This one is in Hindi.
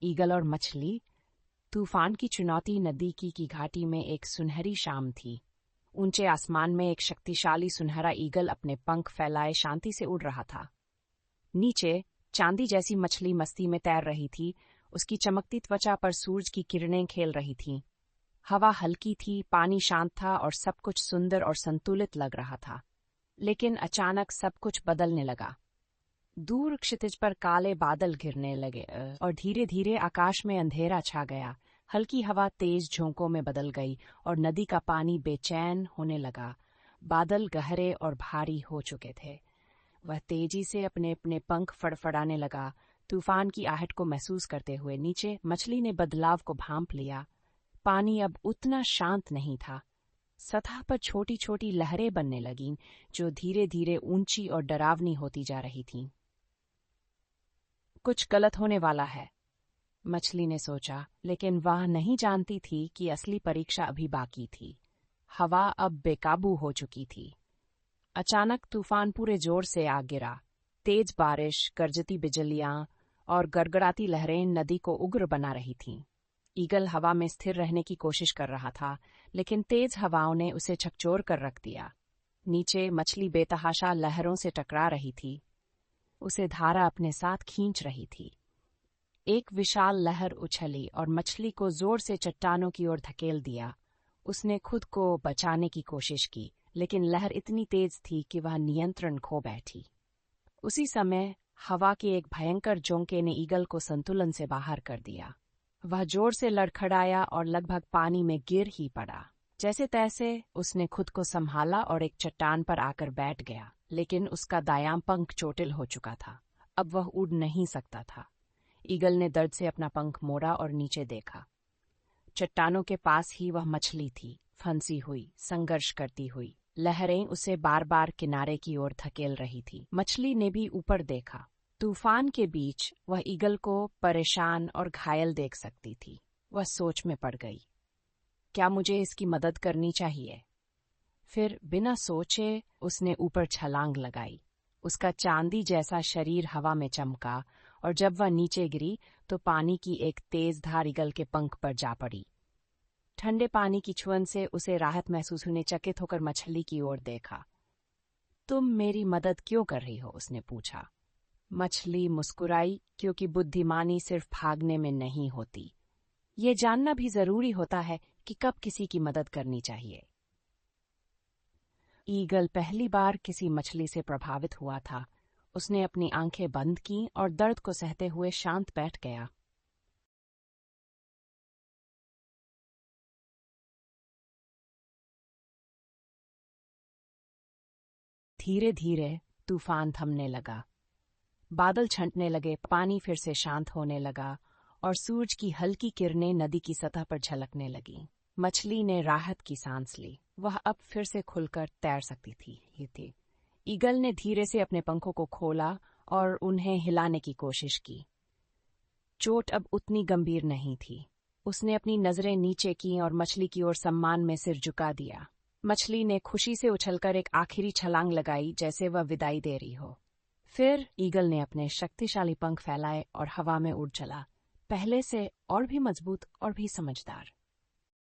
ईगल और मछली। तूफान की चुनौती नदी की घाटी में एक सुनहरी शाम थी। ऊंचे आसमान में एक शक्तिशाली सुनहरा ईगल अपने पंख फैलाए शांति से उड़ रहा था। नीचे चांदी जैसी मछली मस्ती में तैर रही थी। उसकी चमकती त्वचा पर सूरज की किरणें खेल रही थीं। हवा हल्की थी, पानी शांत था और सब कुछ सुंदर और संतुलित लग रहा था। लेकिन अचानक सब कुछ बदलने लगा। दूर क्षितिज पर काले बादल घिरने लगे और धीरे धीरे आकाश में अंधेरा छा गया। हल्की हवा तेज झोंकों में बदल गई और नदी का पानी बेचैन होने लगा। बादल गहरे और भारी हो चुके थे। वह तेजी से अपने अपने पंख फड़फड़ाने लगा, तूफान की आहट को महसूस करते हुए। नीचे मछली ने बदलाव को भांप लिया। पानी अब उतना शांत नहीं था। सतह पर छोटी छोटी लहरें बनने लगीं, जो धीरे धीरे ऊंची और डरावनी होती जा रही थीं। कुछ गलत होने वाला है, मछली ने सोचा, लेकिन वह नहीं जानती थी कि असली परीक्षा अभी बाकी थी। हवा अब बेकाबू हो चुकी थी। अचानक तूफान पूरे जोर से आ गिरा। तेज बारिश, गरजती बिजलियां और गड़गड़ाती लहरें नदी को उग्र बना रही थीं। ईगल हवा में स्थिर रहने की कोशिश कर रहा था, लेकिन तेज हवाओं ने उसे झकझोर कर रख दिया। नीचे मछली बेतहाशा लहरों से टकरा रही थी। उसे धारा अपने साथ खींच रही थी। एक विशाल लहर उछली और मछली को जोर से चट्टानों की ओर धकेल दिया। उसने खुद को बचाने की कोशिश की, लेकिन लहर इतनी तेज थी कि वह नियंत्रण खो बैठी। उसी समय हवा के एक भयंकर झोंके ने ईगल को संतुलन से बाहर कर दिया। वह जोर से लड़खड़ाया और लगभग पानी में गिर ही पड़ा। जैसे तैसे उसने खुद को संभाला और एक चट्टान पर आकर बैठ गया, लेकिन उसका दायां पंख चोटिल हो चुका था। अब वह उड़ नहीं सकता था। ईगल ने दर्द से अपना पंख मोड़ा और नीचे देखा। चट्टानों के पास ही वह मछली थी, फंसी हुई, संघर्ष करती हुई। लहरें उसे बार बार किनारे की ओर धकेल रही थी। मछली ने भी ऊपर देखा। तूफान के बीच वह ईगल को परेशान और घायल देख सकती थी। वह सोच में पड़ गई, क्या मुझे इसकी मदद करनी चाहिए? फिर बिना सोचे उसने ऊपर छलांग लगाई। उसका चांदी जैसा शरीर हवा में चमका और जब वह नीचे गिरी तो पानी की एक तेज धार ईगल के पंख पर जा पड़ी। ठंडे पानी की छुअन से उसे राहत महसूस होने चकित होकर मछली की ओर देखा। तुम मेरी मदद क्यों कर रही हो? उसने पूछा। मछली मुस्कुराई, क्योंकि बुद्धिमानी सिर्फ भागने में नहीं होती, ये जानना भी जरूरी होता है कि कब किसी की मदद करनी चाहिए। ईगल पहली बार किसी मछली से प्रभावित हुआ था। उसने अपनी आंखें बंद की और दर्द को सहते हुए शांत बैठ गया। धीरे धीरे तूफान थमने लगा। बादल छंटने लगे, पानी फिर से शांत होने लगा और सूरज की हल्की किरणें नदी की सतह पर झलकने लगीं। मछली ने राहत की सांस ली। वह अब फिर से खुलकर तैर सकती थी। ईगल ने धीरे से अपने पंखों को खोला और उन्हें हिलाने की कोशिश की। चोट अब उतनी गंभीर नहीं थी। उसने अपनी नजरें नीचे की और मछली की ओर सम्मान में सिर झुका दिया। मछली ने खुशी से उछलकर एक आखिरी छलांग लगाई, जैसे वह विदाई दे रही हो। फिर ईगल ने अपने शक्तिशाली पंख फैलाए और हवा में उड़ चला, पहले से और भी मजबूत और भी समझदार।